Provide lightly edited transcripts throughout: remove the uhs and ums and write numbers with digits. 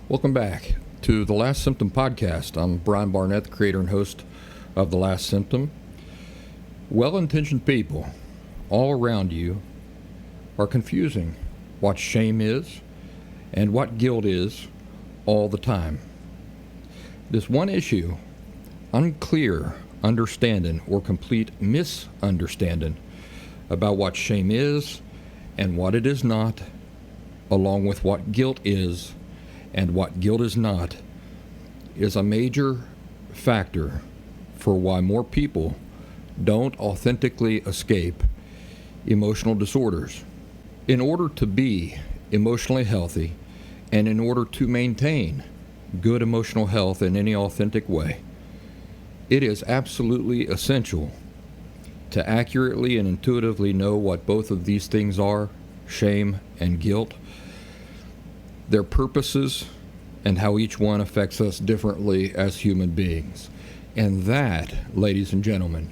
Welcome back to The Last Symptom Podcast. I'm Brian Barnett, the creator and host of The Last Symptom. Well-intentioned people all around you are confusing what shame is and what guilt is all the time. This one issue, unclear understanding or complete misunderstanding about what shame is and what it is not, along with what guilt is and what guilt is not, is a major factor for why more people don't authentically escape emotional disorders. In order to be emotionally healthy and in order to maintain good emotional health in any authentic way, it is absolutely essential to accurately and intuitively know what both of these things are, shame and guilt, their purposes, and how each one affects us differently as human beings. And that, ladies and gentlemen,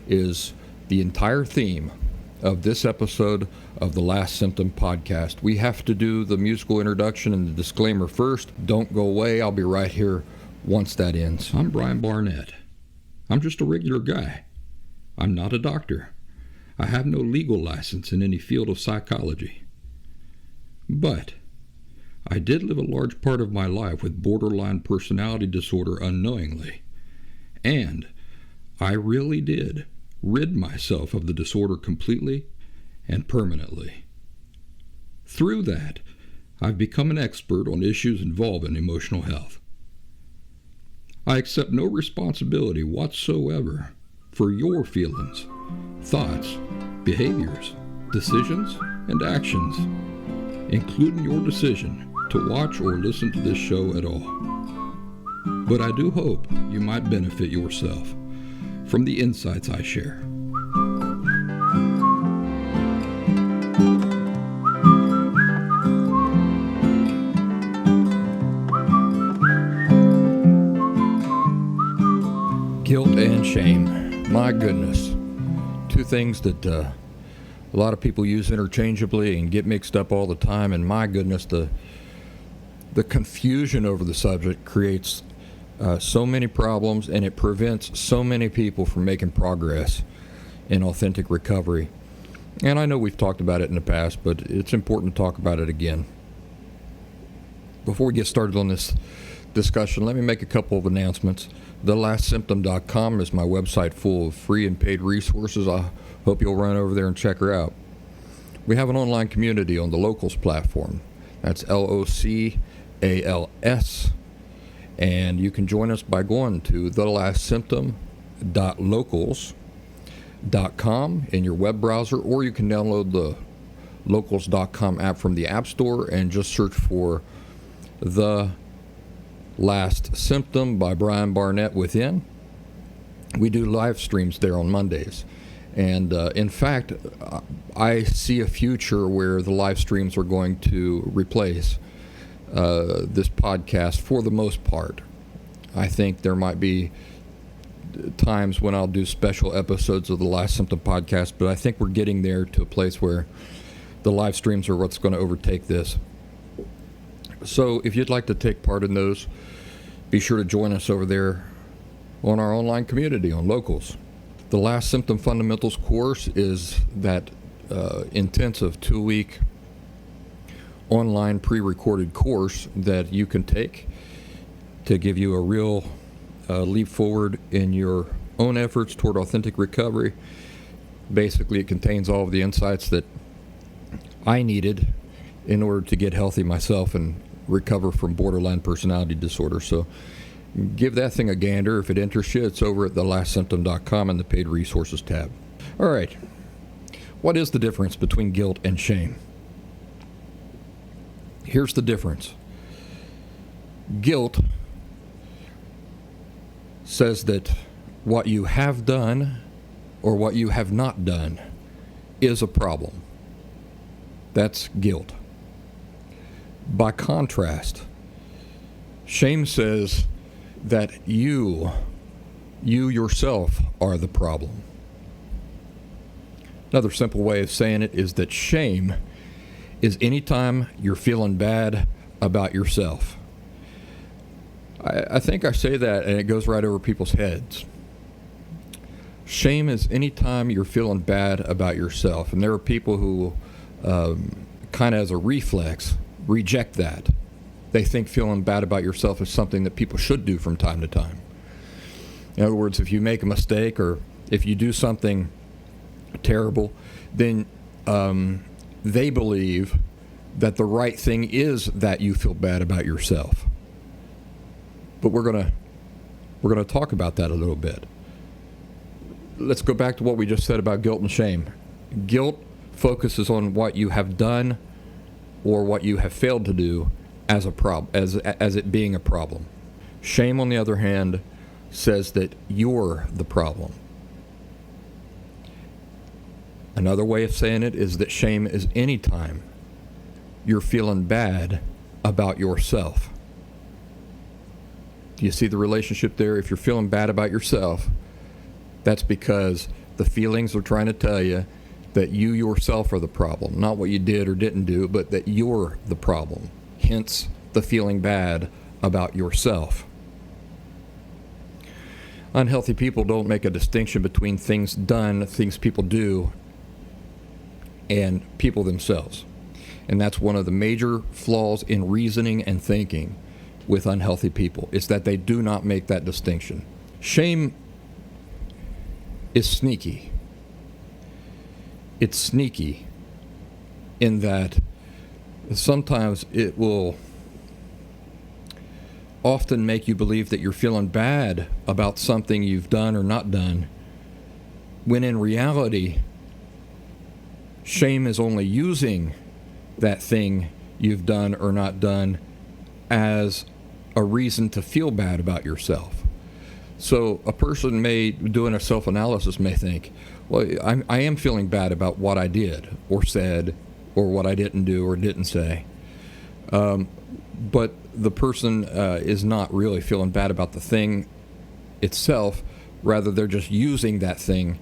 is the entire theme of this episode of the Last Symptom Podcast. We have to do the musical introduction and the disclaimer first. Don't go away. I'll be right here once that ends. I'm Brian Barnett. I'm just a regular guy. I'm not a doctor. I have no legal license in any field of psychology. But I did live a large part of my life with borderline personality disorder unknowingly. And I really did rid myself of the disorder completely and permanently. Through that, I've become an expert on issues involving emotional health. I accept no responsibility whatsoever for your feelings, thoughts, behaviors, decisions, and actions, including your decision to watch or listen to this show at all. But I do hope you might benefit yourself from the insights I share. Guilt and shame. My goodness. Two things that a lot of people use interchangeably and get mixed up all the time, and my goodness, the confusion over the subject creates so many problems, and it prevents so many people from making progress in authentic recovery. And I know we've talked about it in the past, but it's important to talk about it again. Before we get started on this discussion, let me make a couple of announcements. TheLastSymptom.com is my website full of free and paid resources. I hope you'll run over there and check her out. We have an online community on the Locals platform. That's LOCALS. And you can join us by going to thelastsymptom.locals.com in your web browser, or you can download the locals.com app from the App Store and just search for The Last Symptom by Brian Barnett within. We do live streams there on Mondays. And in fact, I see a future where the live streams are going to replace this podcast for the most part. I think there might be times when I'll do special episodes of the Last Symptom Podcast, but I think we're getting there to a place where the live streams are what's going to overtake this. So if you'd like to take part in those, be sure to join us over there on our online community on Locals. The Last Symptom Fundamentals course is that intensive 2-week online pre-recorded course that you can take to give you a real leap forward in your own efforts toward authentic recovery. Basically, it contains all of the insights that I needed in order to get healthy myself and recover from borderline personality disorder. So give that thing a gander. If it interests you, it's over at thelastsymptom.com in the paid resources tab. All right. What is the difference between guilt and shame? Here's the difference. Guilt says that what you have done or what you have not done is a problem. That's guilt. By contrast, shame says that you yourself are the problem. Another simple way of saying it is that shame is anytime you're feeling bad about yourself. I think I say that and it goes right over people's heads. Shame is any time you're feeling bad about yourself. And there are people who kind of as a reflex reject that. They think feeling bad about yourself is something that people should do from time to time. In other words, if you make a mistake or if you do something terrible, then they believe that the right thing is that you feel bad about yourself. But we're gonna talk about that a little bit. Let's go back to what we just said about guilt and shame. Guilt focuses on what you have done or what you have failed to do as a problem, as it being a problem. Shame, on the other hand, says that you're the problem. Another way of saying it is that shame is any time you're feeling bad about yourself. Do you see the relationship there? If you're feeling bad about yourself, that's because the feelings are trying to tell you that you yourself are the problem, not what you did or didn't do, but that you're the problem. Hence, the feeling bad about yourself. Unhealthy people don't make a distinction between things done, things people do, and people themselves. And that's one of the major flaws in reasoning and thinking with unhealthy people, is that they do not make that distinction. Shame is sneaky. It's sneaky in that sometimes it will often make you believe that you're feeling bad about something you've done or not done, when in reality, shame is only using that thing you've done or not done as a reason to feel bad about yourself. So a person doing a self-analysis may think, well, I am feeling bad about what I did or said or what I didn't do or didn't say. But the person is not really feeling bad about the thing itself. Rather, they're just using that thing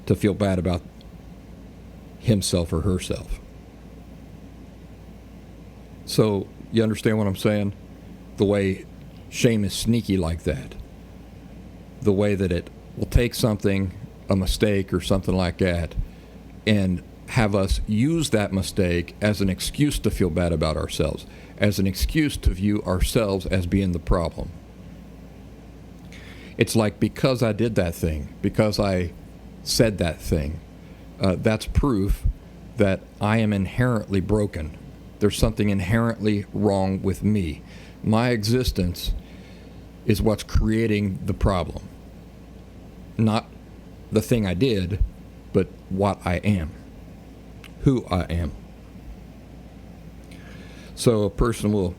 to feel bad about himself or herself. So you understand what I'm saying? The way shame is sneaky like that. The way that it will take something, a mistake or something like that, and have us use that mistake as an excuse to feel bad about ourselves, as an excuse to view ourselves as being the problem. It's like, because I did that thing, because I said that thing, that's proof that I am inherently broken. There's something inherently wrong with me. My existence is what's creating the problem. Not the thing I did, but what I am, who I am. So a person will,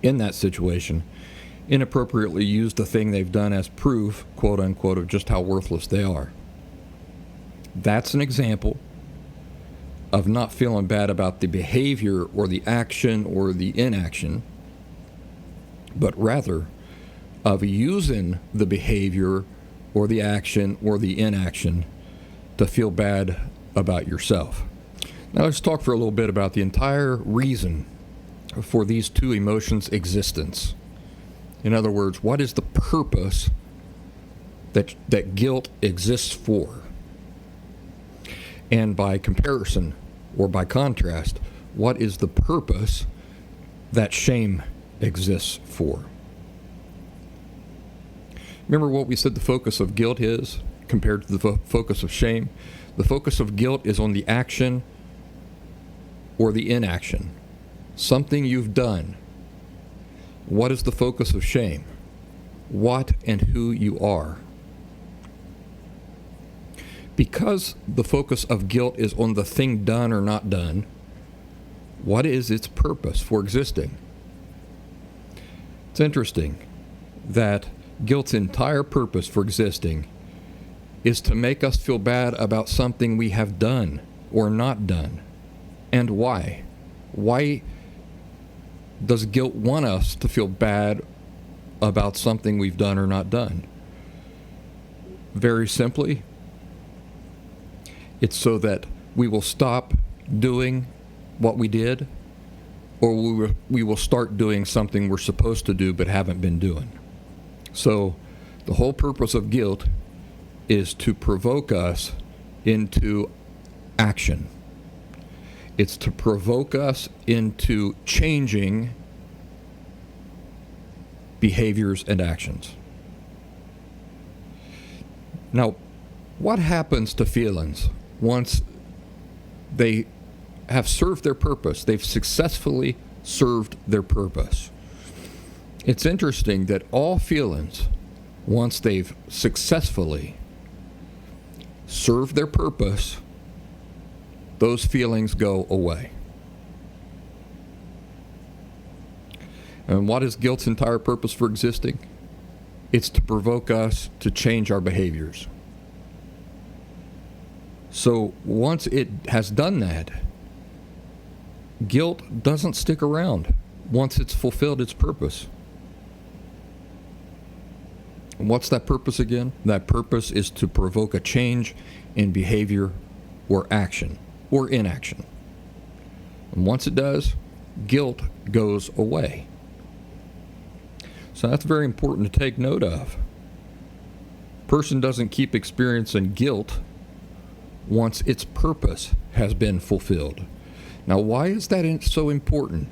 in that situation, inappropriately use the thing they've done as proof, quote unquote, of just how worthless they are. That's an example of not feeling bad about the behavior or the action or the inaction, but rather of using the behavior or the action or the inaction to feel bad about yourself. Now let's talk for a little bit about the entire reason for these two emotions' existence. In other words, what is the purpose that guilt exists for? And by comparison, or by contrast, what is the purpose that shame exists for? Remember what we said the focus of guilt is compared to the focus of shame? The focus of guilt is on the action or the inaction, something you've done. What is the focus of shame? What and who you are. Because the focus of guilt is on the thing done or not done, what is its purpose for existing? It's interesting that guilt's entire purpose for existing is to make us feel bad about something we have done or not done. And why? Why does guilt want us to feel bad about something we've done or not done? Very simply, it's so that we will stop doing what we did or we will start doing something we're supposed to do but haven't been doing. So the whole purpose of guilt is to provoke us into action. It's to provoke us into changing behaviors and actions. Now, what happens to feelings once they have served their purpose? They've successfully served their purpose. It's interesting that all feelings, once they've successfully served their purpose, those feelings go away. And what is guilt's entire purpose for existing? It's to provoke us to change our behaviors. So once it has done that, guilt doesn't stick around once it's fulfilled its purpose. And what's that purpose again? That purpose is to provoke a change in behavior or action or inaction. And once it does, guilt goes away. So that's very important to take note of. Person doesn't keep experiencing guilt once its purpose has been fulfilled. Now, why is that so important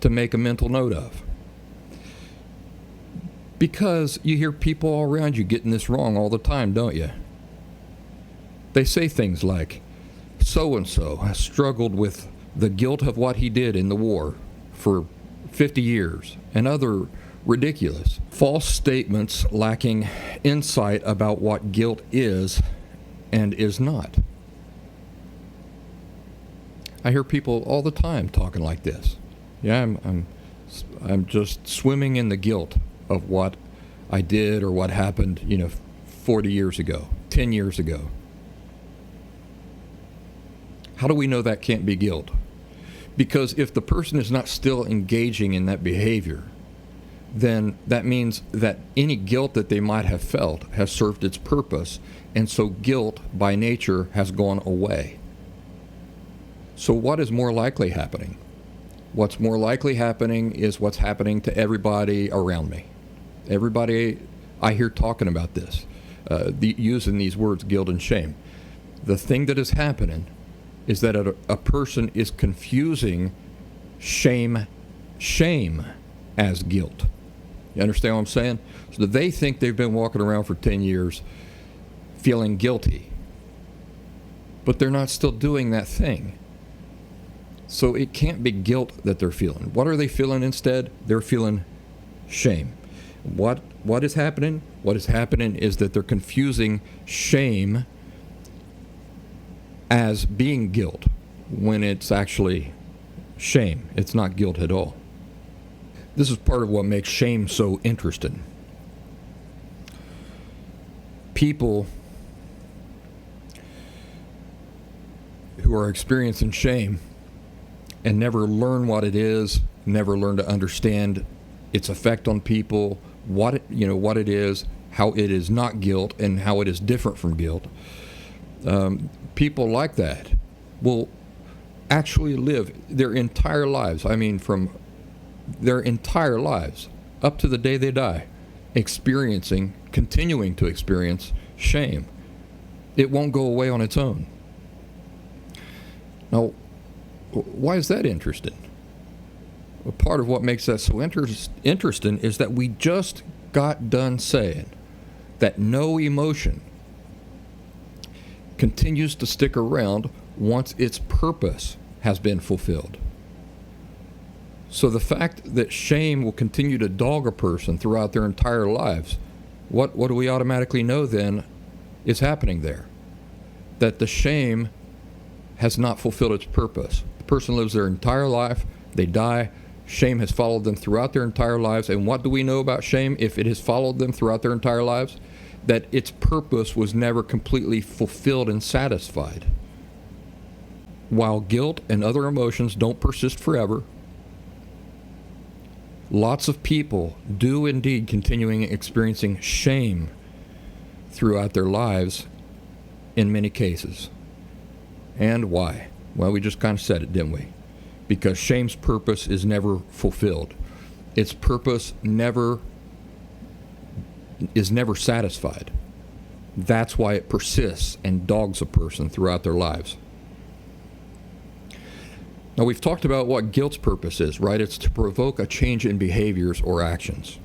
to make a mental note of? Because you hear people all around you getting this wrong all the time, don't you? They say things like, so-and-so has struggled with the guilt of what he did in the war for 50 years, and other ridiculous, false statements lacking insight about what guilt is and is not. I hear people all the time talking like this. Yeah, I'm just swimming in the guilt of what I did or what happened, 40 years ago, 10 years ago. How do we know that can't be guilt? Because if the person is not still engaging in that behavior, then that means that any guilt that they might have felt has served its purpose, and so guilt by nature has gone away. So what is more likely happening? What's more likely happening is what's happening to everybody around me. Everybody I hear talking about this, using these words, guilt and shame. The thing that is happening is that a person is confusing shame as guilt. You understand what I'm saying? So they think they've been walking around for 10 years feeling guilty, but they're not still doing that thing. So it can't be guilt that they're feeling. What are they feeling instead? They're feeling shame. What is happening? What is happening is that they're confusing shame as being guilt when it's actually shame. It's not guilt at all. This is part of what makes shame so interesting. People who are experiencing shame and never learn what it is, never learn to understand its effect on people, what it is, how it is not guilt, and how it is different from guilt. People like that will actually live their entire lives, from their entire lives up to the day they die, continuing to experience shame. It won't go away on its own. Now, why is that interesting? Well, part of what makes that so interesting is that we just got done saying that no emotion continues to stick around once its purpose has been fulfilled. So the fact that shame will continue to dog a person throughout their entire lives, what do we automatically know then is happening there? That the shame has not fulfilled its purpose. The person lives their entire life, they die, shame has followed them throughout their entire lives, and what do we know about shame if it has followed them throughout their entire lives? That its purpose was never completely fulfilled and satisfied. While guilt and other emotions don't persist forever, lots of people do indeed continuing experiencing shame throughout their lives in many cases. And why? Well, we just kind of said it, didn't we? because shame's purpose is never fulfilled. Its purpose is never satisfied. That's why it persists and dogs a person throughout their lives. Now, we've talked about what guilt's purpose is, right? It's to provoke a change in behaviors or actions.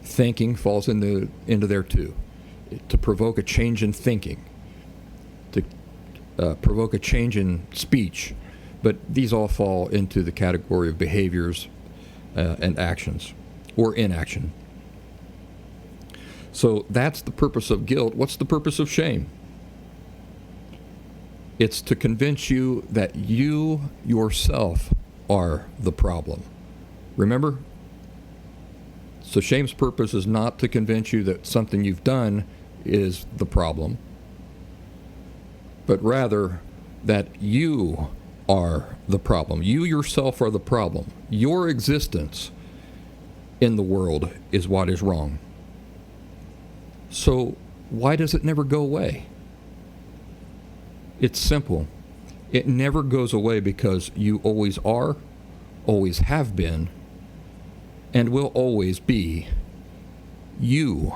Thinking falls into there too. To provoke a change in thinking. To provoke a change in speech. But these all fall into the category of behaviors and actions, or inaction. So that's the purpose of guilt. What's the purpose of shame? It's to convince you that you yourself are the problem. Remember? So shame's purpose is not to convince you that something you've done is the problem, but rather that you are the problem. You yourself are the problem. Your existence in the world is what is wrong. So why does it never go away? It's simple. It never goes away because you always are, always have been, and will always be you.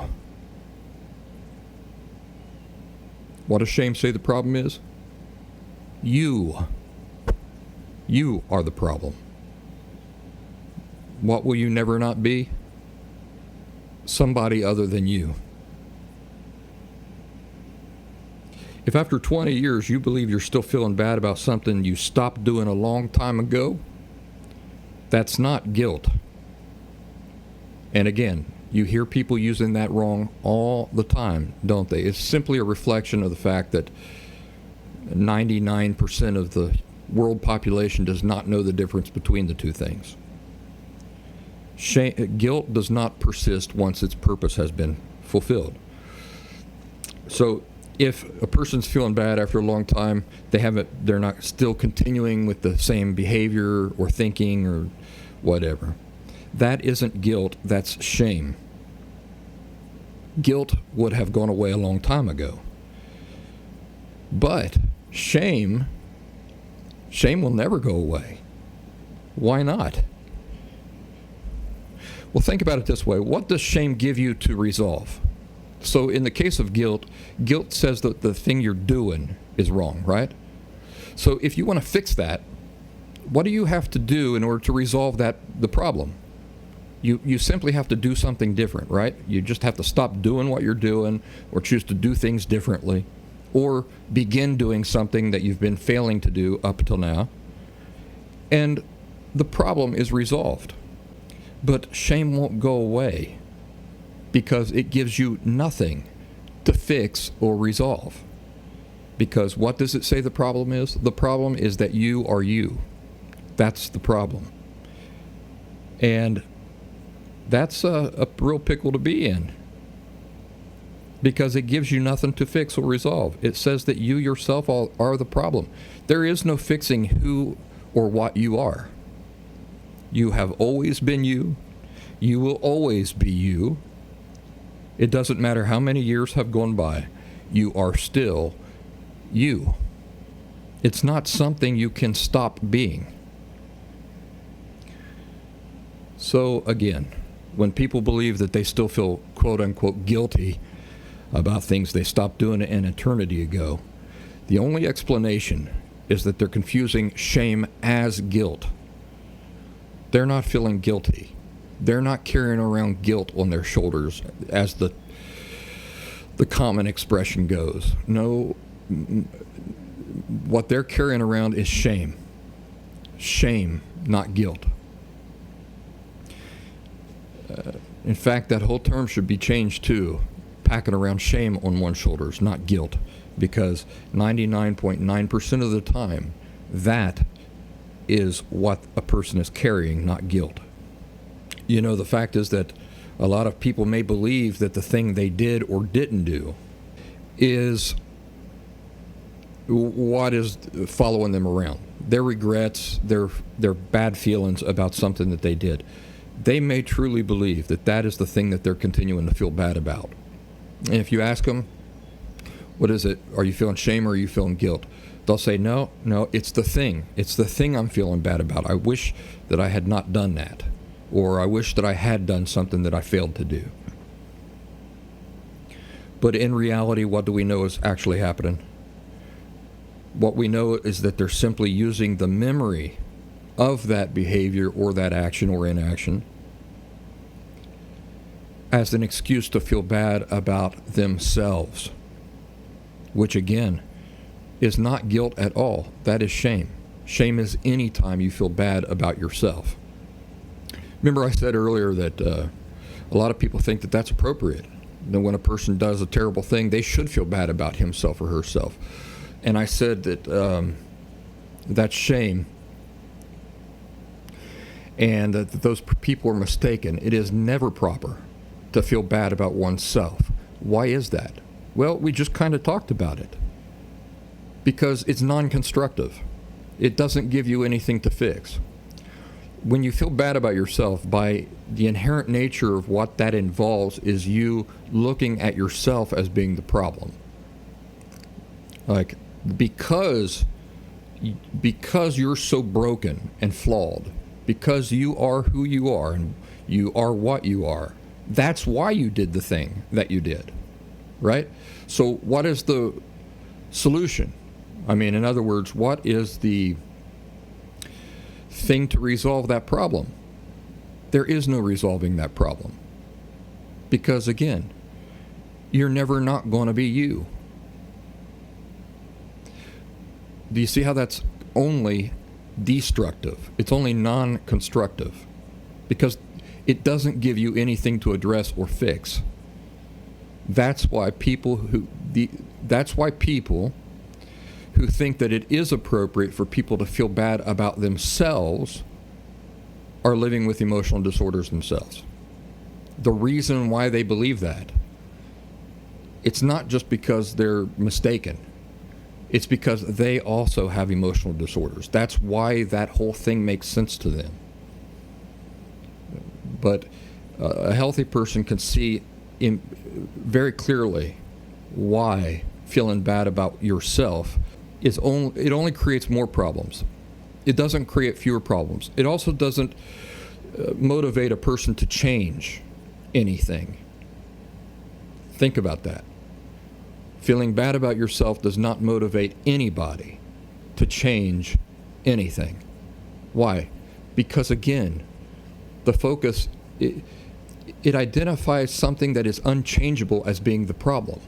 What does shame say the problem is? You. You are the problem. What will you never not be? Somebody other than you. If after 20 years you believe you're still feeling bad about something you stopped doing a long time ago, that's not guilt. And again, you hear people using that wrong all the time, don't they? It's simply a reflection of the fact that 99% of the world population does not know the difference between the two things. Guilt does not persist once its purpose has been fulfilled. So if a person's feeling bad after a long time, they're not still continuing with the same behavior or thinking or whatever. That isn't guilt, that's shame. Guilt would have gone away a long time ago. But shame will never go away. Why not? Well, think about it this way. What does shame give you to resolve? So in the case of guilt says that the thing you're doing is wrong, right? So if you want to fix that, what do you have to do in order to resolve the problem? You simply have to do something different, right? You just have to stop doing what you're doing or choose to do things differently or begin doing something that you've been failing to do up until now. And the problem is resolved. But shame won't go away because it gives you nothing to fix or resolve. Because what does it say the problem is? The problem is that you are you. That's the problem. And that's a real pickle to be in. Because it gives you nothing to fix or resolve. It says that you yourself are the problem. There is no fixing who or what you are. You have always been you. You will always be you. It doesn't matter how many years have gone by. You are still you. It's not something you can stop being. So again, when people believe that they still feel quote-unquote guilty about things they stopped doing an eternity ago, the only explanation is that they're confusing shame as guilt. They're not feeling guilty. They're not carrying around guilt on their shoulders, as the common expression goes. No, what they're carrying around is shame. Shame, not guilt. In fact, that whole term should be changed to packing around shame on one's shoulders, not guilt, because 99.9% of the time, that is what a person is carrying, not guilt. You know, the fact is that a lot of people may believe that the thing they did or didn't do is what is following them around. Their regrets, their bad feelings about something that they did. They may truly believe that that is the thing that they're continuing to feel bad about. And if you ask them, what is it? Are you feeling shame or are you feeling guilt? They'll say, no, it's the thing. It's the thing I'm feeling bad about. I wish that I had not done that. Or I wish that I had done something that I failed to do. But in reality, what do we know is actually happening? What we know is that they're simply using the memory of that behavior or that action or inaction as an excuse to feel bad about themselves, which again is not guilt at all. That is shame. Shame is any time you feel bad about yourself. Remember I said earlier that a lot of people think that that's appropriate. That when a person does a terrible thing, they should feel bad about himself or herself. And I said that that's shame, and that those people are mistaken. It is never proper to feel bad about oneself. Why is that? Well, we just kind of talked about it. Because it's non-constructive. It doesn't give you anything to fix. When you feel bad about yourself, by the inherent nature of what that involves is you looking at yourself as being the problem. Like, because you're so broken and flawed, because you are who you are and you are what you are, that's why you did the thing that you did, right? So what is the solution? I mean, in other words, what is the thing to resolve that problem? There is no resolving that problem. Because again, you're never not going to be you. Do you see how that's only destructive? It's only non-constructive. Because it doesn't give you anything to address or fix. That's why people who think that it is appropriate for people to feel bad about themselves are living with emotional disorders themselves. The reason why they believe that, it's not just because they're mistaken. It's because they also have emotional disorders. That's why that whole thing makes sense to them. But a healthy person can see very clearly why feeling bad about yourself it only creates more problems. It doesn't create fewer problems. It also doesn't motivate a person to change anything. Think about that. Feeling bad about yourself does not motivate anybody to change anything. Why? Because again, the focus, it identifies something that is unchangeable as being the problem.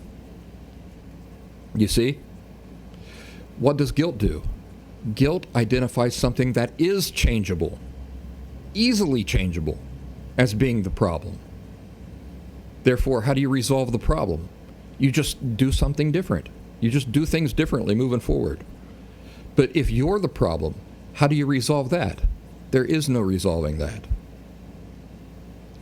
You see? What does guilt do? Guilt identifies something that is changeable, easily changeable, as being the problem. Therefore, how do you resolve the problem? You just do something different. You just do things differently moving forward. But if you're the problem, how do you resolve that? There is no resolving that.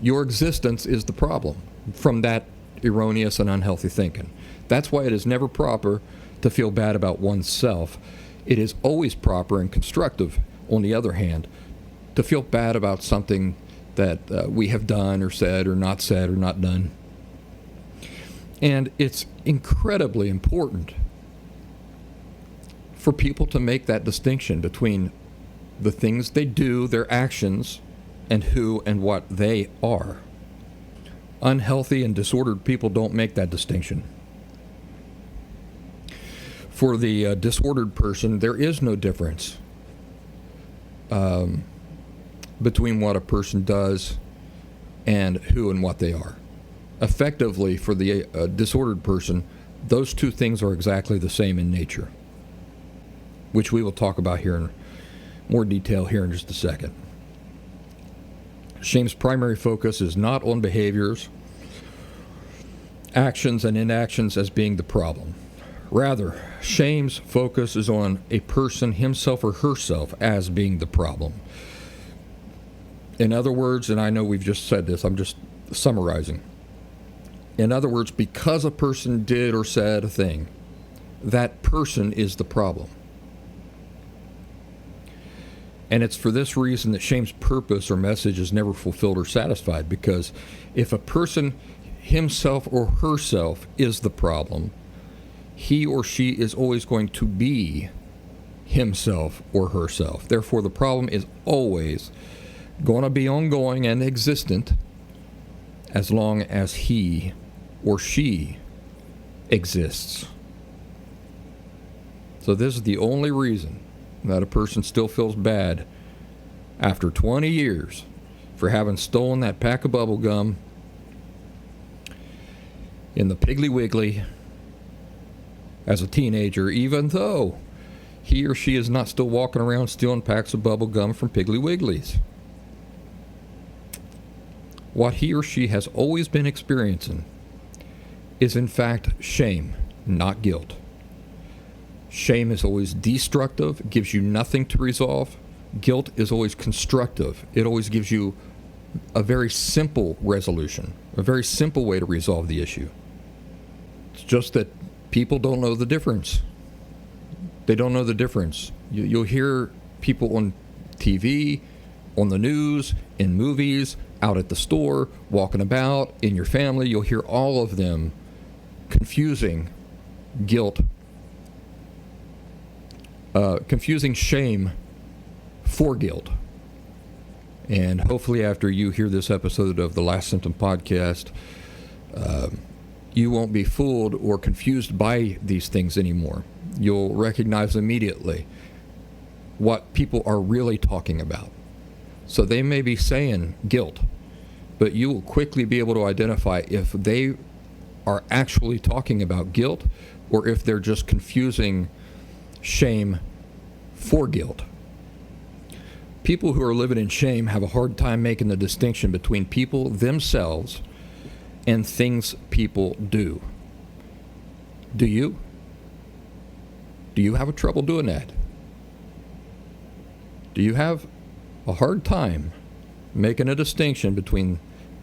Your existence is the problem from that erroneous and unhealthy thinking. That's why it is never proper to feel bad about oneself. It is always proper and constructive, on the other hand, to feel bad about something that we have done or said or not done. And it's incredibly important for people to make that distinction between the things they do, their actions, and who and what they are. Unhealthy and disordered people don't make that distinction. For the disordered person, there is no difference between what a person does and who and what they are. Effectively, for the disordered person, those two things are exactly the same in nature, which we will talk about here in more detail here in just a second. Shame's primary focus is not on behaviors, actions, and inactions as being the problem. Rather, shame's focus is on a person, himself or herself, as being the problem. In other words, and I know we've just said this, I'm just summarizing. In other words, because a person did or said a thing, that person is the problem. And it's for this reason that shame's purpose or message is never fulfilled or satisfied, because if a person, himself or herself, is the problem, he or she is always going to be himself or herself. Therefore, the problem is always going to be ongoing and existent as long as he or she exists. So this is the only reason that a person still feels bad after 20 years for having stolen that pack of bubble gum in the Piggly Wiggly as a teenager, even though he or she is not still walking around stealing packs of bubble gum from Piggly Wigglies. What he or she has always been experiencing is in fact shame, not guilt. Shame is always destructive, gives you nothing to resolve. Guilt is always constructive. It always gives you a very simple resolution, a very simple way to resolve the issue. It's just that people don't know the difference. They don't know the difference. You'll hear people on TV, on the news, in movies, out at the store, walking about, in your family. You'll hear all of them confusing guilt, confusing shame for guilt. And hopefully after you hear this episode of the Last Symptom Podcast, you won't be fooled or confused by these things anymore. You'll recognize immediately what people are really talking about. So they may be saying guilt, but you will quickly be able to identify if they are actually talking about guilt or if they're just confusing shame for guilt. People who are living in shame have a hard time making the distinction between people themselves and things people do. Do you? Do you have a trouble doing that? Do you have a hard time making a distinction between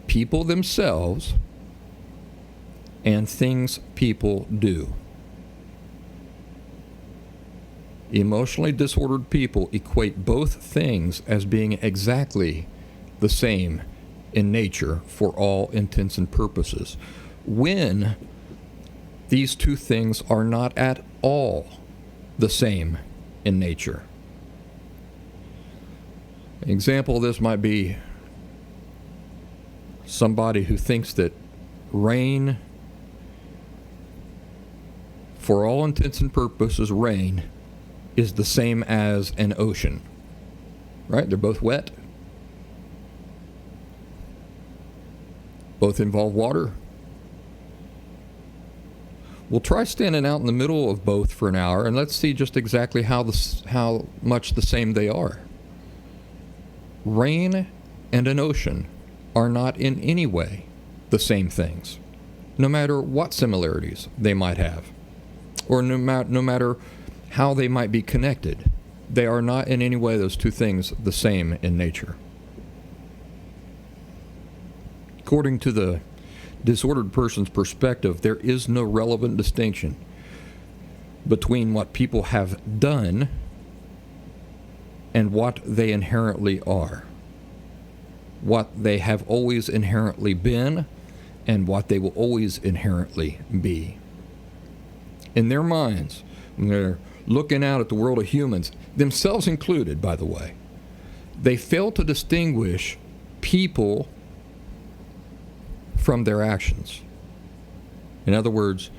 people themselves and things people do? Emotionally disordered people equate both things as being exactly the same in nature for all intents and purposes, when these two things are not at all the same in nature. An example of this might be somebody who thinks that rain, for all intents and purposes, rain is the same as an ocean, right? They're both wet. Both involve water. We'll try standing out in the middle of both for an hour, and let's see just exactly how much the same they are. Rain and an ocean are not in any way the same things, no matter what similarities they might have, or no matter how they might be connected. They are not in any way, those two things, the same in nature. According to the disordered person's perspective, there is no relevant distinction between what people have done and what they inherently are. What they have always inherently been and what they will always inherently be. In their minds, when they're looking out at the world of humans, themselves included, by the way, they fail to distinguish people from their actions. In other words,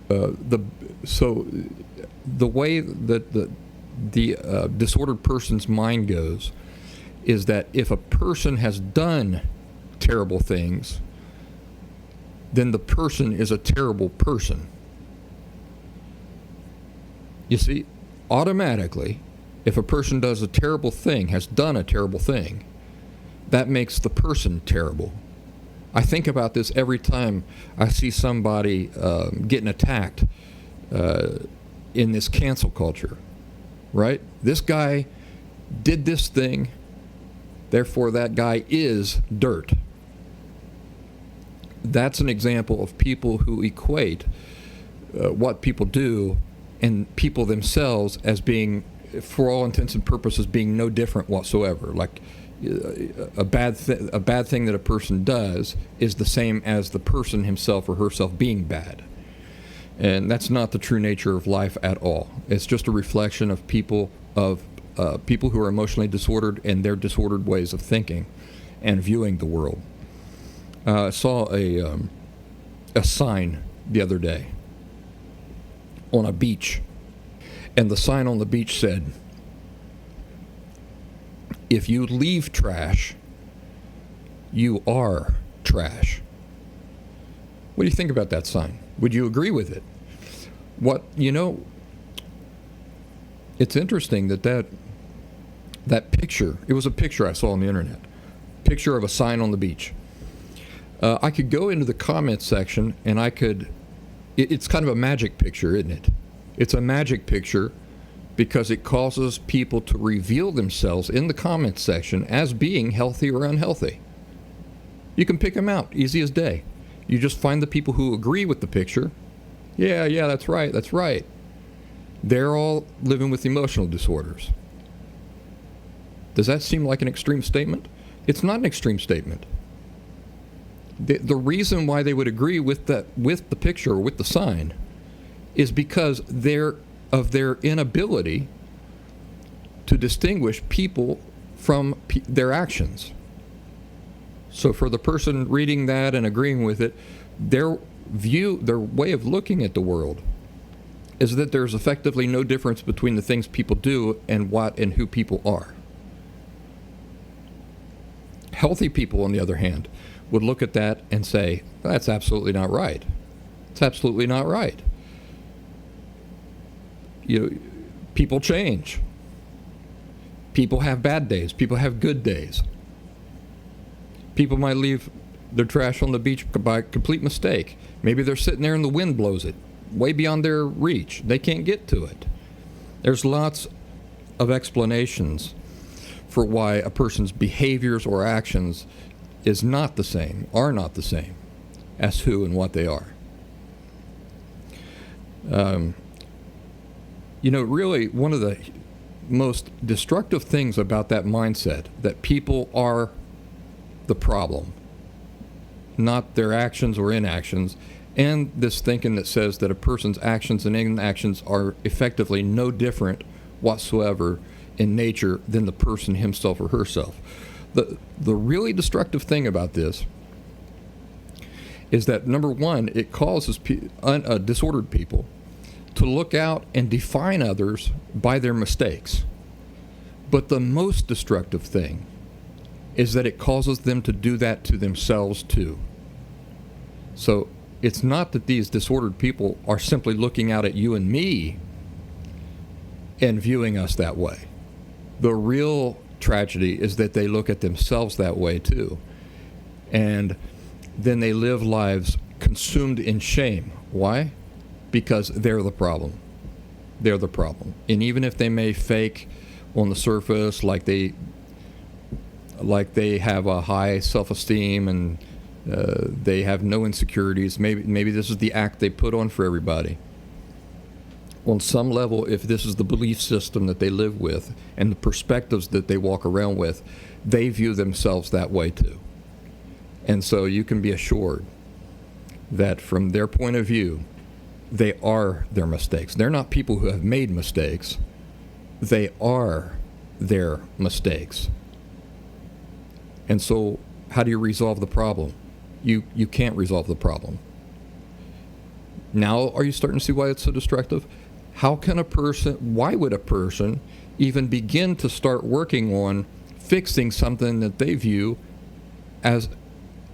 the way that the disordered person's mind goes is that if a person has done terrible things, then the person is a terrible person. You see, automatically, if a person does a terrible thing, has done a terrible thing, that makes the person terrible. I think about this every time I see somebody getting attacked in this cancel culture, right? This guy did this thing, therefore that guy is dirt. That's an example of people who equate what people do and people themselves as being, for all intents and purposes, being no different whatsoever. Like a bad thing that a person does is the same as the person himself or herself being bad. And that's not the true nature of life at all. It's just a reflection of people who are emotionally disordered and their disordered ways of thinking and viewing the world. I saw a sign the other day on a beach, and the sign on the beach said, "If you leave trash, you are trash." What do you think about that sign? Would you agree with it? It's interesting that picture, it was a picture I saw on the internet, picture of a sign on the beach. I could go into the comments section and it's kind of a magic picture, isn't it? It's a magic picture because it causes people to reveal themselves in the comments section as being healthy or unhealthy. You can pick them out, easy as day. You just find the people who agree with the picture. Yeah, that's right. They're all living with emotional disorders. Does that seem like an extreme statement? It's not an extreme statement. The reason why they would agree with the picture or with the sign is because of their inability to distinguish people from their actions. So for the person reading that and agreeing with it, their way of looking at the world is that there's effectively no difference between the things people do and what and who people are. Healthy people, on the other hand, would look at that and say, that's absolutely not right. It's absolutely not right. People change. People have bad days. People have good days. People might leave their trash on the beach by complete mistake. Maybe they're sitting there and the wind blows it way beyond their reach. They can't get to it. There's lots of explanations for why a person's behaviors or actions are not the same as who and what they are. Really, one of the most destructive things about that mindset, that people are the problem, not their actions or inactions, and this thinking that says that a person's actions and inactions are effectively no different whatsoever in nature than the person himself or herself. The really destructive thing about this is that, number one, it causes disordered people to look out and define others by their mistakes. But the most destructive thing is that it causes them to do that to themselves too. So it's not that these disordered people are simply looking out at you and me and viewing us that way. The real tragedy is that they look at themselves that way too. And then they live lives consumed in shame. Why? Because they're the problem. They're the problem. And even if they may fake on the surface like they have a high self-esteem and they have no insecurities, maybe this is the act they put on for everybody. On some level, if this is the belief system that they live with and the perspectives that they walk around with, they view themselves that way too. And so you can be assured that from their point of view, they are their mistakes. They're not people who have made mistakes. They are their mistakes. And so how do you resolve the problem? You can't resolve the problem. Now, are you starting to see why it's so destructive? Why would a person even begin to start working on fixing something that they view as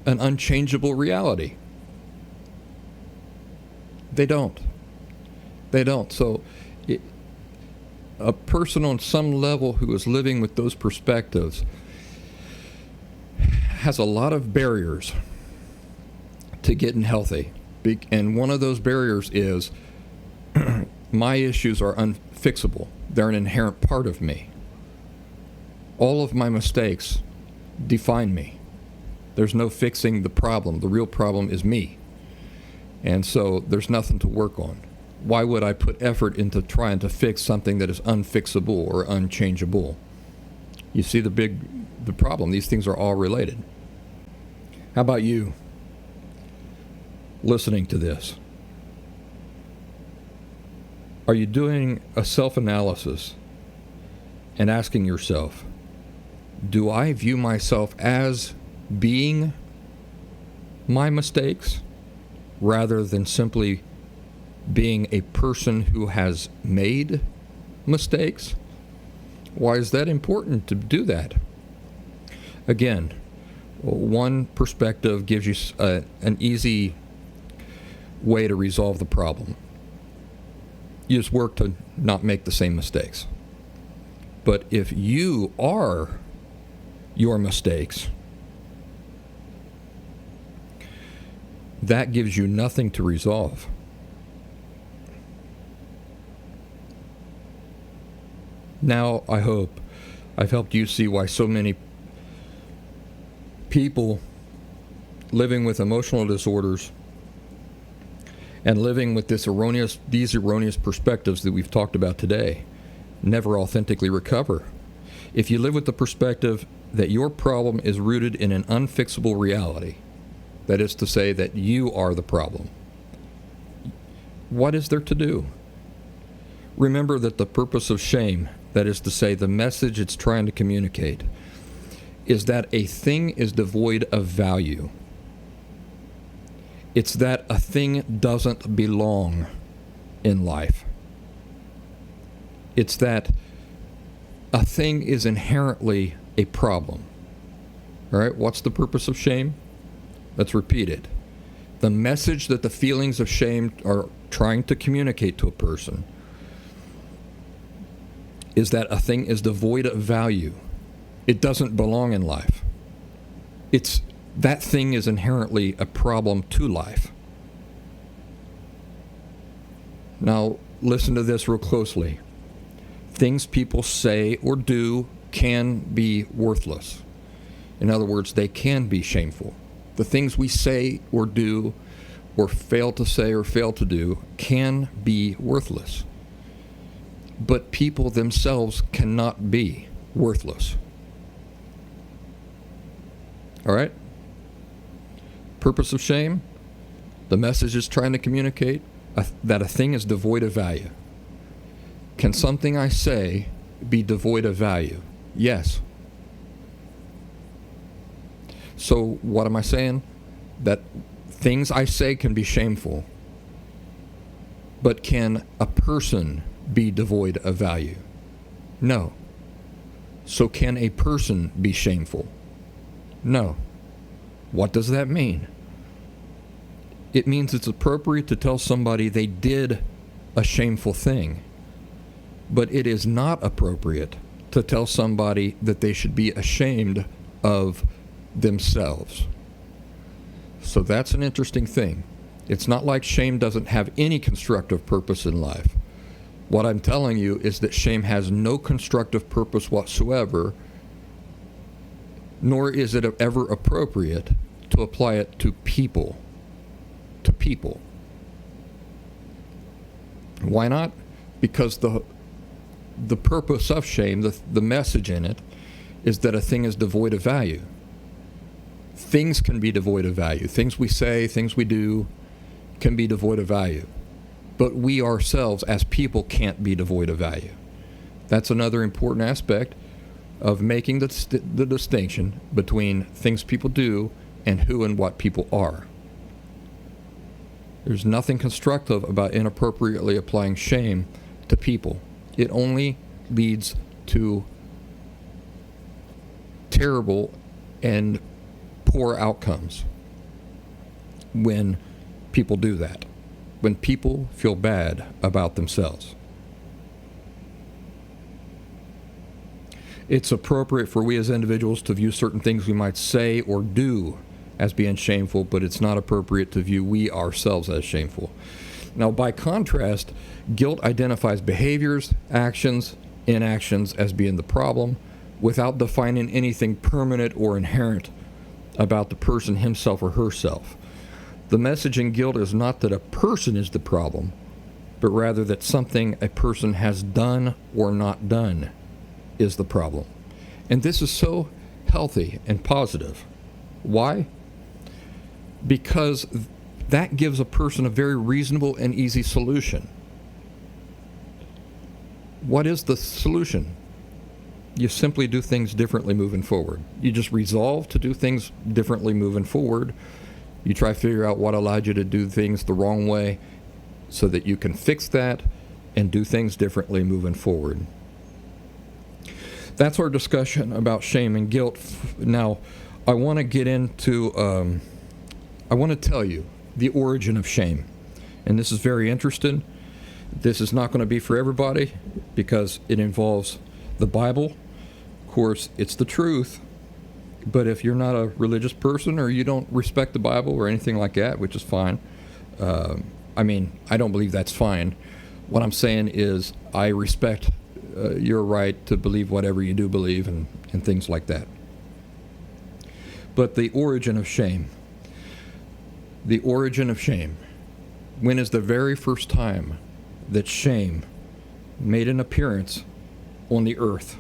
an unchangeable reality? They don't. So a person on some level who is living with those perspectives has a lot of barriers to getting healthy. And one of those barriers is my issues are unfixable. They're an inherent part of me. All of my mistakes define me. There's no fixing the problem. The real problem is me. And so there's nothing to work on. Why would I put effort into trying to fix something that is unfixable or unchangeable? You see the problem. These things are all related. How about you listening to this? Are you doing a self-analysis and asking yourself, do I view myself as being my mistakes rather than simply being a person who has made mistakes? Why is that important to do that? Again, one perspective gives you an easy way to resolve the problem. You just work to not make the same mistakes. But if you are your mistakes, that gives you nothing to resolve. Now, I hope I've helped you see why so many people living with emotional disorders and living with these erroneous perspectives that we've talked about today never authentically recover. If you live with the perspective that your problem is rooted in an unfixable reality, that is to say that you are the problem, what is there to do? Remember that the purpose of shame, that is to say the message it's trying to communicate, is that a thing is devoid of value. It's that a thing doesn't belong in life. It's that a thing is inherently a problem. All right, what's the purpose of shame? Let's repeat it. The message that the feelings of shame are trying to communicate to a person is that a thing is devoid of value. It doesn't belong in life. That thing is inherently a problem to life. Now, listen to this real closely. Things people say or do can be worthless. In other words, they can be shameful. The things we say or do or fail to say or fail to do can be worthless. But people themselves cannot be worthless. All right? Purpose of shame? The message is trying to communicate that a thing is devoid of value. Can something I say be devoid of value? Yes. So what am I saying? That things I say can be shameful. But can a person be devoid of value? No. So can a person be shameful? No. What does that mean? It means it's appropriate to tell somebody they did a shameful thing, but it is not appropriate to tell somebody that they should be ashamed of themselves. So that's an interesting thing. It's not like shame doesn't have any constructive purpose in life. What I'm telling you is that shame has no constructive purpose whatsoever, nor is it ever appropriate to apply it to people. Why not? Because the purpose of shame, the message in it, is that a thing is devoid of value. Things can be devoid of value. Things we say, things we do can be devoid of value. But we ourselves as people can't be devoid of value. That's another important aspect of making the distinction between things people do and who and what people are. There's nothing constructive about inappropriately applying shame to people. It only leads to terrible and poor outcomes when people do that, when people feel bad about themselves. It's appropriate for we as individuals to view certain things we might say or do as being shameful, but it's not appropriate to view we ourselves as shameful. Now, by contrast, guilt identifies behaviors, actions, inactions as being the problem without defining anything permanent or inherent about the person himself or herself. The message in guilt is not that a person is the problem, but rather that something a person has done or not done is the problem. And this is so healthy and positive. Why? Because that gives a person a very reasonable and easy solution. What is the solution? You simply do things differently moving forward. You just resolve to do things differently moving forward. You try to figure out what allowed you to do things the wrong way so that you can fix that and do things differently moving forward. That's our discussion about shame and guilt. Now, I want to get into, I want to tell you the origin of shame. And this is very interesting. This is not going to be for everybody because it involves the Bible. Of course, it's the truth. But if you're not a religious person or you don't respect the Bible or anything like that, which is fine, I don't believe that's fine. What I'm saying is I respect your right to believe whatever you do believe and things like that. But the origin of shame. The origin of shame. When is the very first time that shame made an appearance on the earth?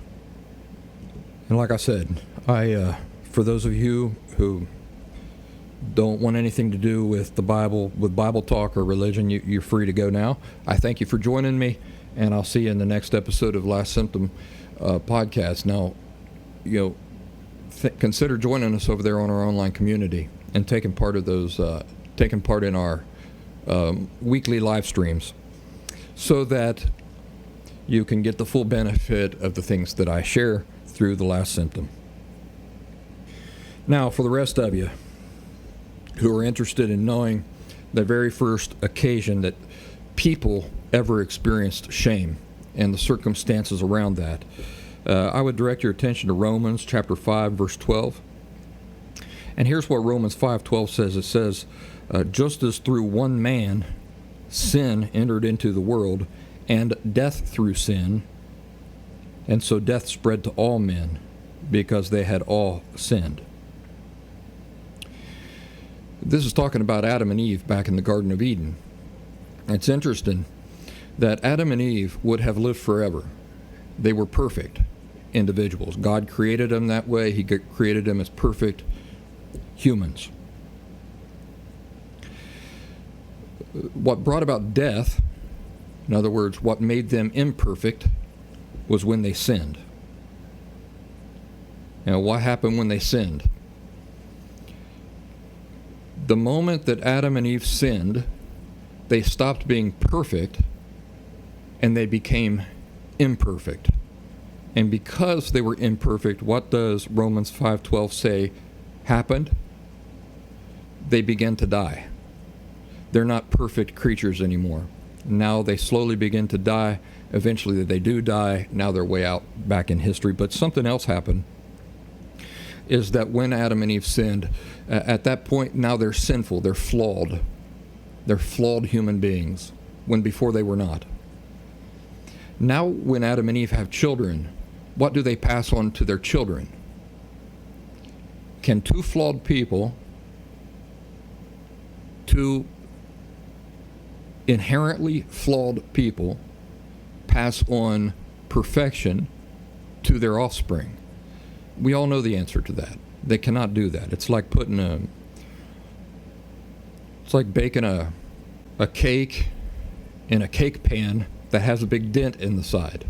And like I said, for those of you who don't want anything to do with the Bible, with Bible talk or religion, you're free to go now. I thank you for joining me, and I'll see you in the next episode of Last Symptom podcast. Now, consider joining us over there on our online community and taking part in our weekly live streams, so that you can get the full benefit of the things that I share through The Last Symptom. Now, for the rest of you who are interested in knowing the very first occasion that people ever experienced shame and the circumstances around that, I would direct your attention to Romans chapter 5, verse 12. And here's what Romans 5:12 says. It says, just as through one man sin entered into the world, and death through sin, and so death spread to all men, because they had all sinned. This is talking about Adam and Eve back in the Garden of Eden. It's interesting that Adam and Eve would have lived forever. They were perfect individuals. God created them that way. He created them as perfect humans. What brought about death, in other words, what made them imperfect, was when they sinned. Now, what happened when they sinned? The moment that Adam and Eve sinned, they stopped being perfect and they became imperfect. And because they were imperfect, what does Romans 5:12 say happened? They began to die. They're not perfect creatures anymore. Now they slowly begin to die. Eventually they do die. Now they're way out back in history. But something else happened, is that when Adam and Eve sinned, at that point now they're sinful, they're flawed. They're flawed human beings, when before they were not. Now when Adam and Eve have children, what do they pass on to their children? Can two flawed people, two inherently flawed people, pass on perfection to their offspring? We all know the answer to that. They cannot do that. It's like baking a cake in a cake pan that has a big dent in the side.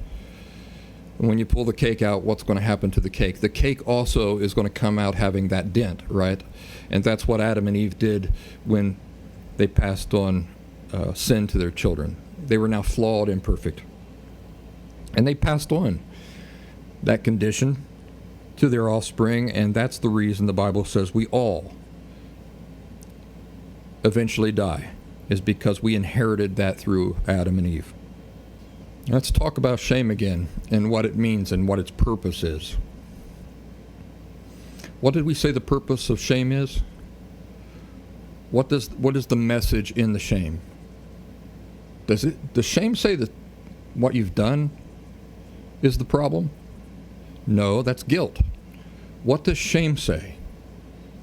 And when you pull the cake out, what's going to happen to the cake? The cake also is going to come out having that dent, right? And that's what Adam and Eve did when they passed on sin to their children. They were now flawed, imperfect. And they passed on that condition to their offspring, and that's the reason the Bible says we all eventually die, is because we inherited that through Adam and Eve. Let's talk about shame again and what it means and what its purpose is. What did we say the purpose of shame is? What is the message in the shame? Does shame say that what you've done is the problem? No, that's guilt. What does shame say?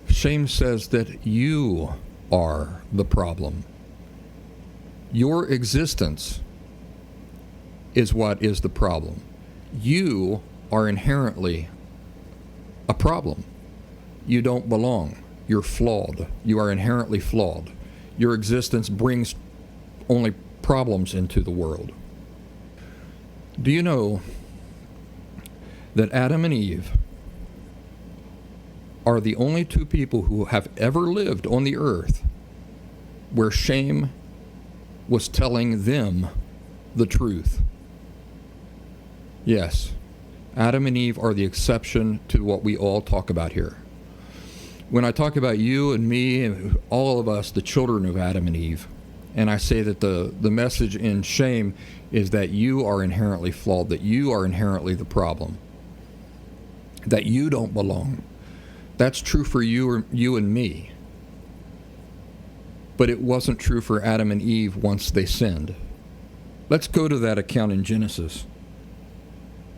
Shame says that you are the problem. Your existence is what is the problem. You are inherently a problem. You don't belong. You're flawed. You are inherently flawed. Your existence brings only problems into the world. Do you know that Adam and Eve are the only two people who have ever lived on the earth where shame was telling them the truth? Yes, Adam and Eve are the exception to what we all talk about here. When I talk about you and me and all of us, the children of Adam and Eve, and I say that the message in shame is that you are inherently flawed, that you are inherently the problem, that you don't belong. That's true for you and me. But it wasn't true for Adam and Eve once they sinned. Let's go to that account in Genesis.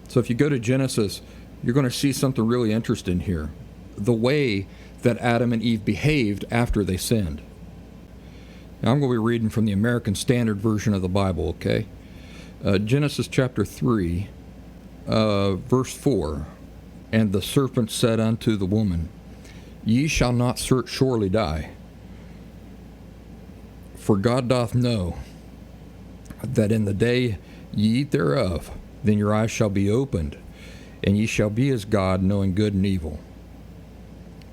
So if you go to Genesis, you're going to see something really interesting here. The way that Adam and Eve behaved after they sinned. Now I'm going to be reading from the American Standard Version of the Bible, okay? Genesis chapter 3, verse 4. And the serpent said unto the woman, Ye shall not surely die. For God doth know that in the day ye eat thereof, then your eyes shall be opened, and ye shall be as God, knowing good and evil.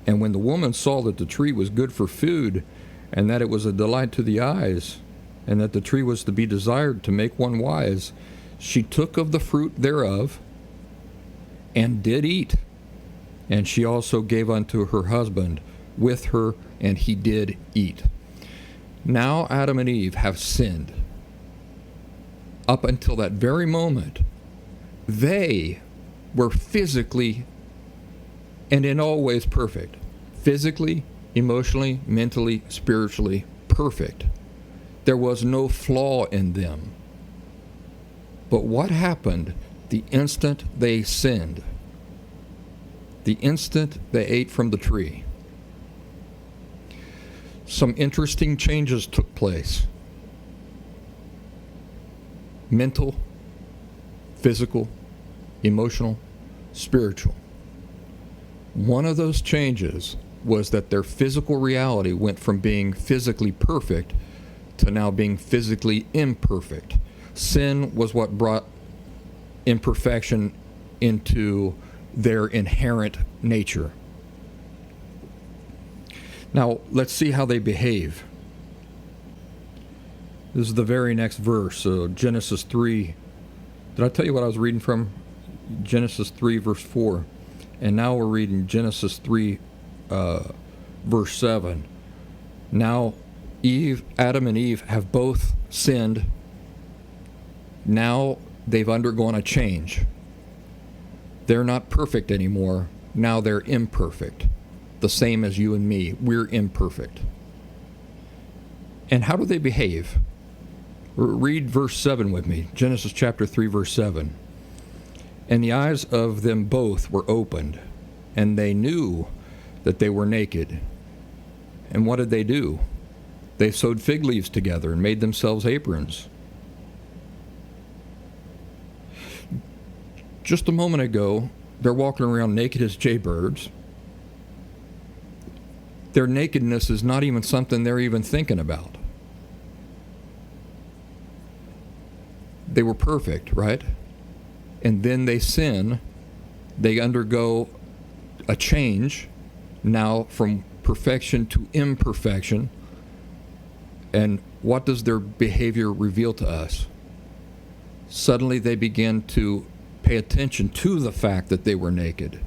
And when the woman saw that the tree was good for food, and that it was a delight to the eyes, and that the tree was to be desired to make one wise, she took of the fruit thereof, and did eat. And she also gave unto her husband with her, and he did eat. Now Adam and Eve have sinned. Up until that very moment, they were physically and in all ways perfect. Physically, emotionally, mentally, spiritually perfect. There was no flaw in them. But what happened the instant they sinned? The instant they ate from the tree? Some interesting changes took place. Mental, physical, emotional, spiritual. One of those changes was that their physical reality went from being physically perfect to now being physically imperfect. Sin was what brought imperfection into their inherent nature. Now, let's see how they behave. This is the very next verse, Genesis 3. Did I tell you what I was reading from? Genesis 3, verse 4. And now we're reading Genesis 3, verse 7. Now, Adam and Eve have both sinned. Now they've undergone a change. They're not perfect anymore. Now they're imperfect. The same as you and me. We're imperfect. And how do they behave? Read verse 7 with me. Genesis chapter 3, verse 7. And the eyes of them both were opened, and they knew that they were naked. And what did they do? They sewed fig leaves together and made themselves aprons. Just a moment ago, they're walking around naked as jaybirds. Their nakedness is not even something they're even thinking about. They were perfect, right? And then they sin. They undergo a change, now from perfection to imperfection. And what does their behavior reveal to us? Suddenly they begin to pay attention to the fact that they were naked.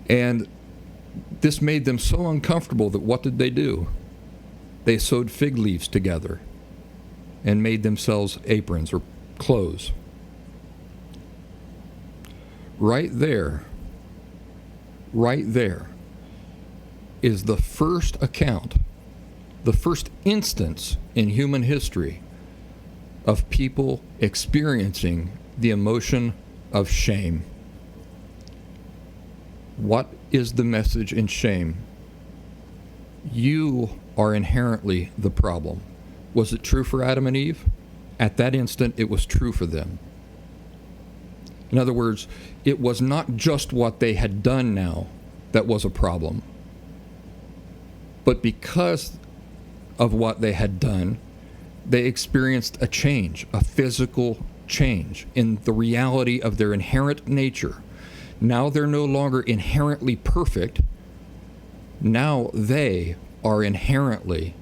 And this made them so uncomfortable that what did they do? They sewed fig leaves together and made themselves aprons or clothes. Right there is the first account, the first instance in human history of people experiencing the emotion of shame. What is the message in shame? You are inherently the problem. Was it true for Adam and Eve? At that instant, it was true for them. In other words, it was not just what they had done now that was a problem, but because of what they had done, they experienced a change, a physical change in the reality of their inherent nature. Now they're no longer inherently perfect. Now they are inherently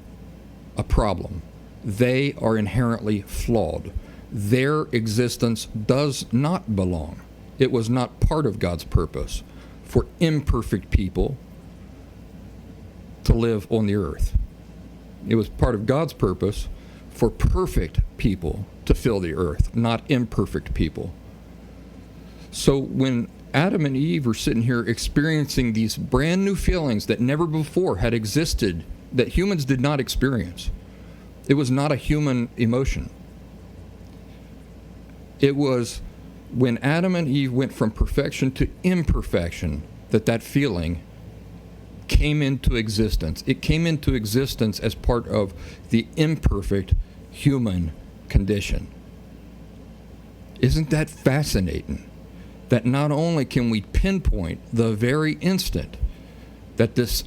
a problem. They are inherently flawed. Their existence does not belong. It was not part of God's purpose for imperfect people to live on the earth. It was part of God's purpose for perfect people to fill the earth, not imperfect people. So when Adam and Eve are sitting here experiencing these brand new feelings that never before had existed, that humans did not experience, it was not a human emotion. It was when Adam and Eve went from perfection to imperfection that feeling came into existence. It came into existence as part of the imperfect human condition. Isn't that fascinating? That not only can we pinpoint the very instant that this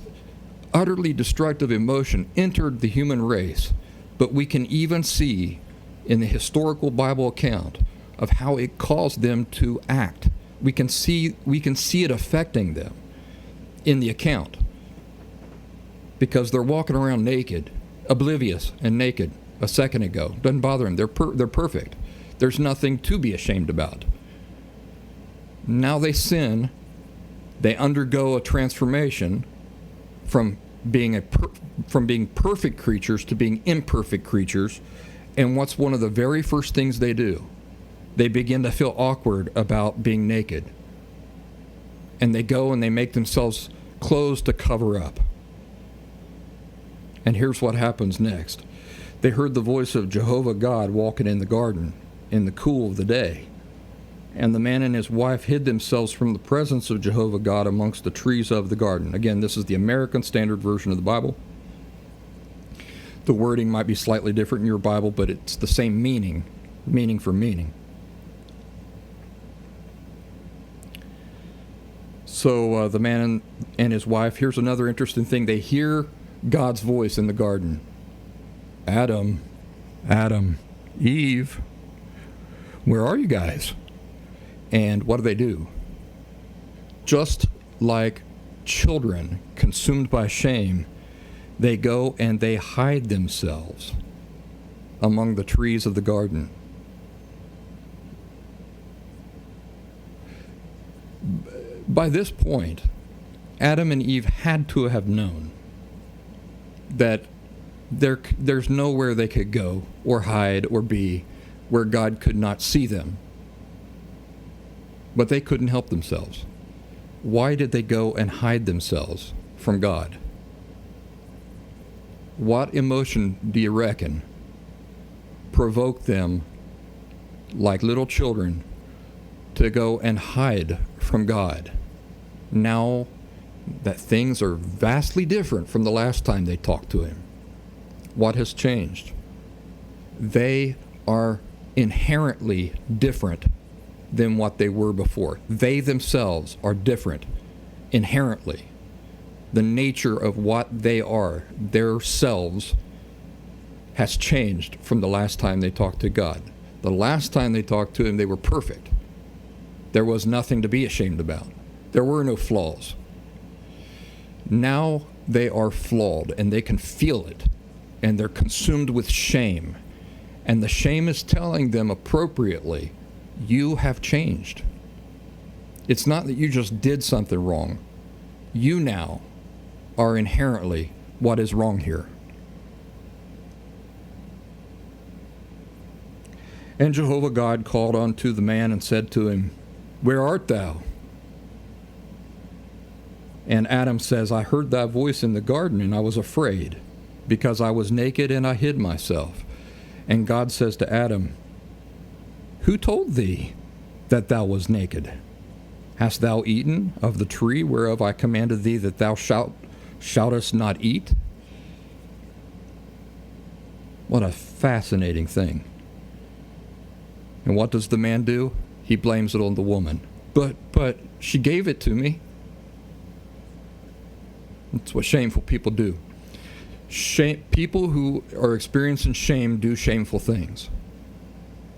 utterly destructive emotion entered the human race, but we can even see in the historical Bible account of how it caused them to act. We can see it affecting them in the account, because they're walking around naked, oblivious and naked a second ago. Doesn't bother them. They're perfect. There's nothing to be ashamed about. Now they sin. They undergo a transformation from being perfect creatures to being imperfect creatures. And what's one of the very first things they do? They begin to feel awkward about being naked. And they go and they make themselves clothes to cover up. And here's what happens next. They heard the voice of Jehovah God walking in the garden in the cool of the day. And the man and his wife hid themselves from the presence of Jehovah God amongst the trees of the garden. Again, this is the American Standard Version of the Bible. The wording might be slightly different in your Bible, but it's the same meaning for meaning. So the man and his wife, here's another interesting thing. They hear God's voice in the garden. Adam, Eve, where are you guys? And what do? Just like children consumed by shame, they go and they hide themselves among the trees of the garden. By this point, Adam and Eve had to have known that there's nowhere they could go or hide or be where God could not see them. But they couldn't help themselves. Why did they go and hide themselves from God? What emotion do you reckon provoked them, like little children, to go and hide from God? Now that things are vastly different from the last time they talked to him. What has changed? They are inherently different than what they were before. They themselves are different inherently. The nature of what they are, their selves, has changed from the last time they talked to God. The last time they talked to him, they were perfect. There was nothing to be ashamed about. There were no flaws. Now they are flawed, and they can feel it, and they're consumed with shame. And the shame is telling them appropriately, you have changed. It's not that you just did something wrong. You now are inherently what is wrong here. And Jehovah God called unto the man and said to him, where art thou? And Adam says, I heard thy voice in the garden, and I was afraid, because I was naked and I hid myself. And God says to Adam, who told thee that thou was naked? Hast thou eaten of the tree whereof I commanded thee that thou shouldest not eat? What a fascinating thing. And what does the man do? He blames it on the woman. But she gave it to me. That's what shameful people do. People who are experiencing shame do shameful things.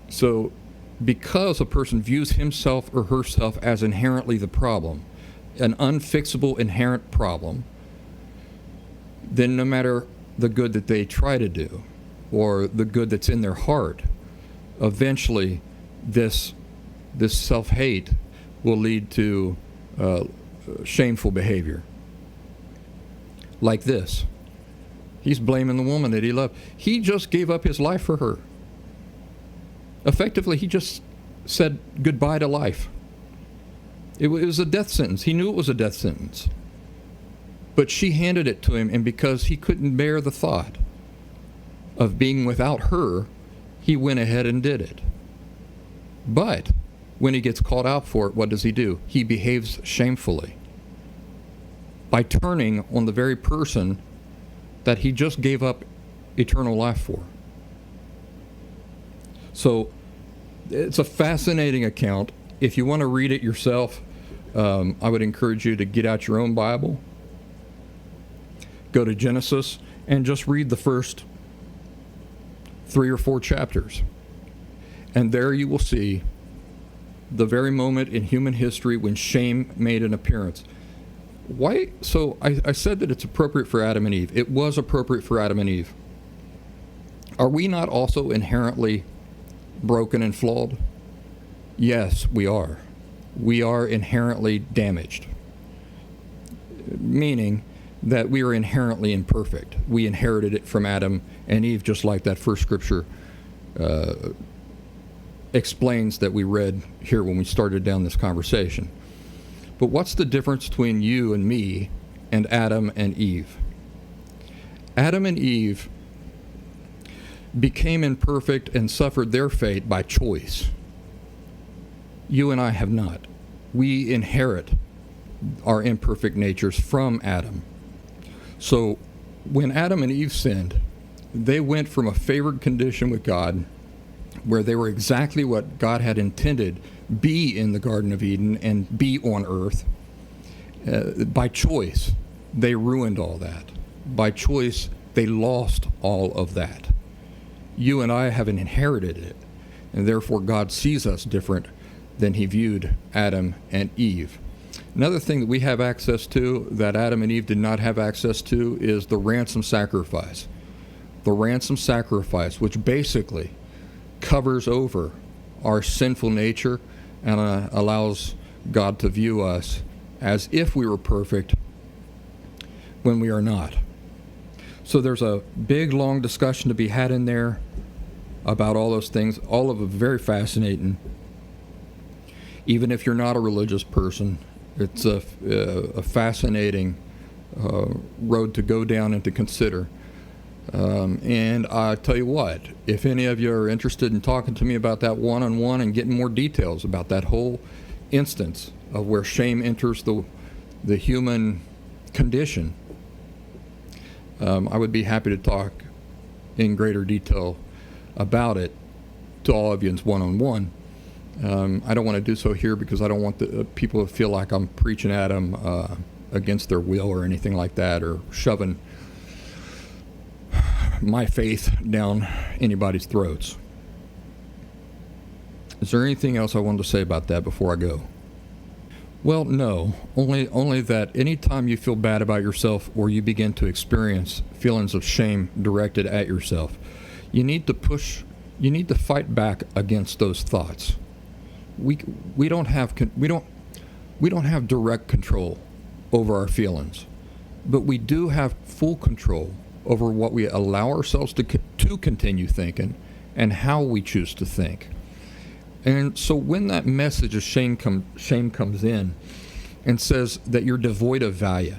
So because a person views himself or herself as inherently the problem, an unfixable inherent problem, then no matter the good that they try to do or the good that's in their heart, eventually this self-hate will lead to shameful behavior. Like this. He's blaming the woman that he loved. He just gave up his life for her. Effectively, he just said goodbye to life. It was a death sentence. He knew it was a death sentence. But she handed it to him, and because he couldn't bear the thought of being without her, he went ahead and did it. But when he gets called out for it, what does he do? He behaves shamefully by turning on the very person that he just gave up eternal life for. So it's a fascinating account. If you want to read it yourself, I would encourage you to get out your own Bible, go to Genesis, and just read the first 3 or 4 chapters. And there you will see the very moment in human history when shame made an appearance. Why? So I said that it's appropriate for Adam and Eve. It was appropriate for Adam and Eve. Are we not also inherently broken and flawed? Yes, we are. We are inherently damaged, meaning that we are inherently imperfect. We inherited it from Adam and Eve, just like that first scripture explains that we read here when we started down this conversation. But what's the difference between you and me and Adam and Eve? Adam and Eve became imperfect and suffered their fate by choice. You and I have not. We inherit our imperfect natures from Adam. So when Adam and Eve sinned, they went from a favored condition with God, where they were exactly what God had intended be in the Garden of Eden and be on earth. By choice, they ruined all that. By choice, they lost all of that. You and I haven't inherited it, and therefore God sees us different than he viewed Adam and Eve. Another thing that we have access to that Adam and Eve did not have access to is the ransom sacrifice. The ransom sacrifice, which basically covers over our sinful nature and allows God to view us as if we were perfect when we are not. So there's a big, long discussion to be had in there about all those things, all of it very fascinating. Even if you're not a religious person, it's a fascinating road to go down and to consider. And I tell you what, if any of you are interested in talking to me about that one-on-one and getting more details about that whole instance of where shame enters the human condition, I would be happy to talk in greater detail about it to all of you in one-on-one. I don't want to do so here because I don't want the people to feel like I'm preaching at them against their will or anything like that, or shoving my faith down anybody's throats. Is there anything else I wanted to say about that before I go? Well, no. Only that anytime you feel bad about yourself or you begin to experience feelings of shame directed at yourself, you need to fight back against those thoughts. We don't have direct control over our feelings, but we do have full control over what we allow ourselves to continue thinking and how we choose to think. And so when that message of shame comes in and says that you're devoid of value,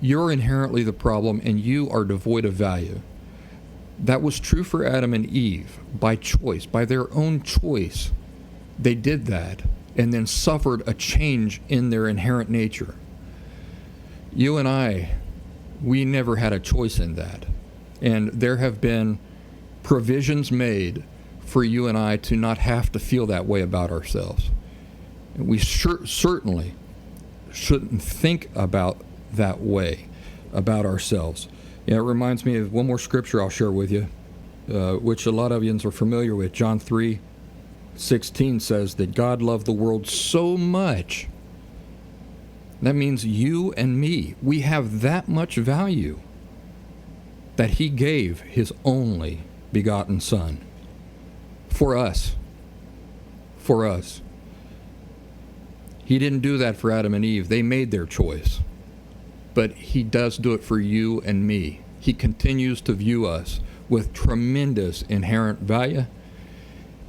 you're inherently the problem and you are devoid of value. That was true for Adam and Eve by choice, by their own choice. They did that and then suffered a change in their inherent nature. You and I, we never had a choice in that. And there have been provisions made for you and I to not have to feel that way about ourselves. And we certainly shouldn't think about that way about ourselves. It reminds me of one more scripture I'll share with you, which a lot of you are familiar with, John 3, 16 says that God loved the world so much. That means you and me, we have that much value that he gave his only begotten Son for us. For us. He didn't do that for Adam and Eve. They made their choice. But he does do it for you and me. He continues to view us with tremendous inherent value,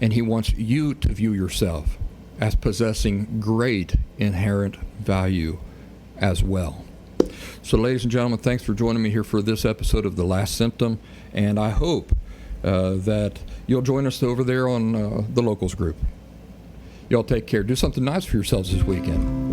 and he wants you to view yourself as possessing great inherent value as well. So, ladies and gentlemen, thanks for joining me here for this episode of The Last Symptom, and I hope that you'll join us over there on the Locals group. Y'all take care. Do something nice for yourselves this weekend.